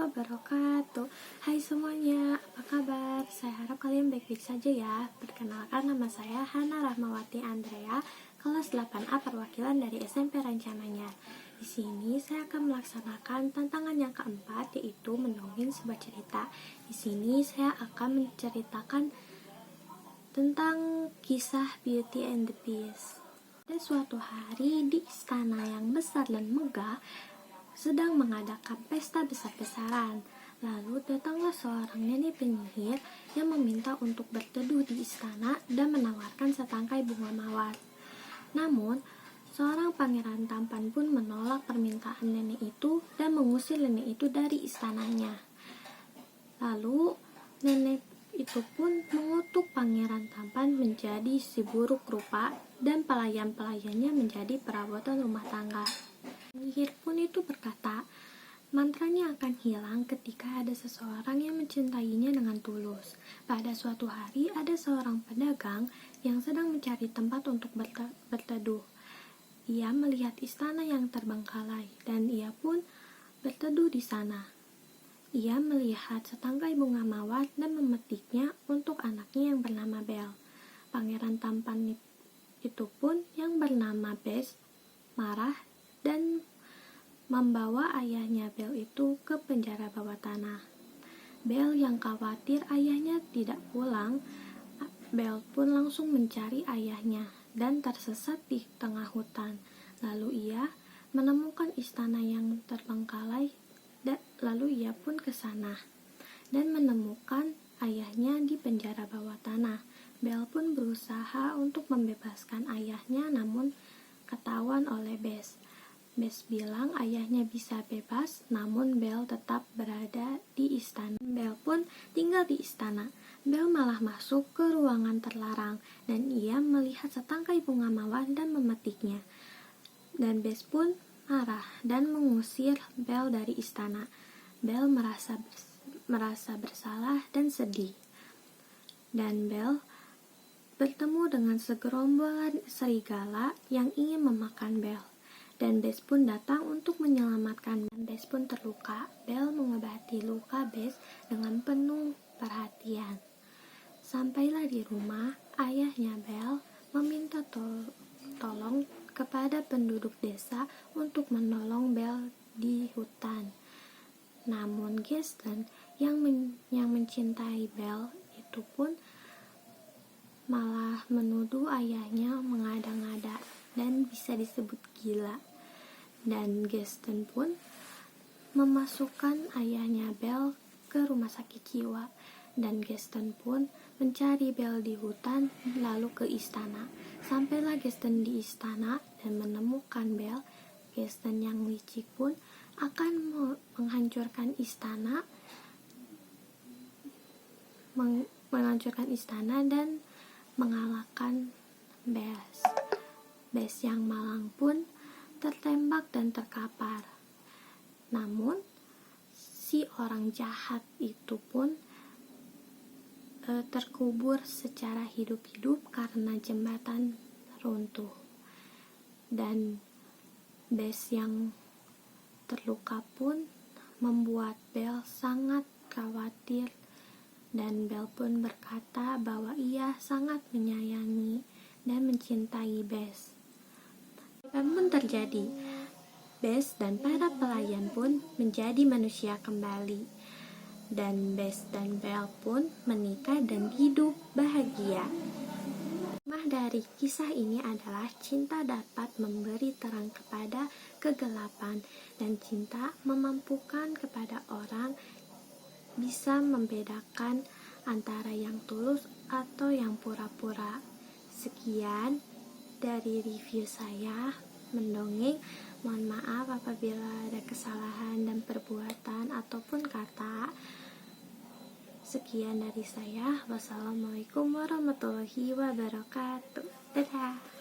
wabarakatuh. Hai semuanya, apa kabar? Saya harap kalian baik-baik saja ya. Perkenalkan, nama saya Hana Rahmawati Andrea, kelas 8A perwakilan dari SMP Rancamanyar. Di sini saya akan melaksanakan tantangan yang keempat, yaitu mendongeng sebuah cerita. Di sini saya akan menceritakan tentang kisah Beauty and the Beast. Pada suatu hari di istana yang besar dan megah sedang mengadakan pesta besar-besaran. Lalu datanglah seorang nenek penyihir yang meminta untuk berteduh di istana dan menawarkan setangkai bunga mawar. Namun, seorang pangeran tampan pun menolak permintaan nenek itu dan mengusir nenek itu dari istananya. Lalu, nenek itu pun mengutuk pangeran tampan menjadi si buruk rupa dan pelayan-pelayannya menjadi perabotan rumah tangga. Penyihir pun itu berkata, mantranya akan hilang ketika ada seseorang yang mencintainya dengan tulus. Pada suatu hari ada seorang pedagang yang sedang mencari tempat untuk berteduh. Ia melihat istana yang terbengkalai dan ia pun berteduh di sana. Ia melihat setangkai bunga mawar dan memetiknya untuk anaknya yang bernama Belle. Pangeran tampan itu pun yang bernama Bess marah dan membawa ayahnya Belle itu ke penjara bawah tanah. Belle yang khawatir ayahnya tidak pulang, Belle pun langsung mencari ayahnya dan tersesat di tengah hutan. Lalu ia menemukan istana yang terbengkalai, lalu ia pun ke sana dan menemukan ayahnya di penjara bawah tanah. Belle pun berusaha untuk membebaskan ayahnya, namun ketahuan oleh Bess. Bess bilang ayahnya bisa bebas, namun Belle tetap berada di istana. Belle pun tinggal di istana. Belle malah masuk ke ruangan terlarang dan ia melihat setangkai bunga mawar dan memetiknya. Dan Bess pun marah dan mengusir Belle dari istana. Belle merasa bersalah dan sedih. Dan Belle bertemu dengan segerombolan serigala yang ingin memakan Belle. Dan Bess pun datang untuk menyelamatkan. Dan Bess pun terluka. Belle mengobati luka Bess dengan penuh perhatian. Sampailah di rumah, ayahnya Belle meminta tolong kepada penduduk desa untuk menolong Belle di hutan. Namun Gaston yang mencintai Belle itu pun malah menuduh ayahnya mengada-ngada dan bisa disebut gila. Dan Gaston pun memasukkan ayahnya Belle ke rumah sakit jiwa. Dan Gaston pun mencari Belle di hutan lalu ke istana. Sampailah Gaston di istana dan menemukan Belle. Gaston yang licik pun akan menghancurkan istana dan mengalahkan Bess. Bess yang malang pun tertembak dan terkapar. Namun si orang jahat itu pun terkubur secara hidup-hidup karena jembatan runtuh. Dan Bess yang terluka pun membuat Belle sangat khawatir. Dan Belle pun berkata bahwa ia sangat menyayangi dan mencintai Bess. Apa pun terjadi, Bess dan para pelayan pun menjadi manusia kembali. Dan Bess dan Belle pun menikah dan hidup bahagia. Hikmah dari kisah ini adalah cinta dapat memberi terang kepada kegelapan, dan cinta memampukan kepada orang bisa membedakan antara yang tulus atau yang pura-pura. Sekian dari review saya mendongeng. Mohon maaf apabila ada kesalahan dan perbuatan ataupun kata. Sekian dari saya. Wassalamualaikum warahmatullahi wabarakatuh. Dadah.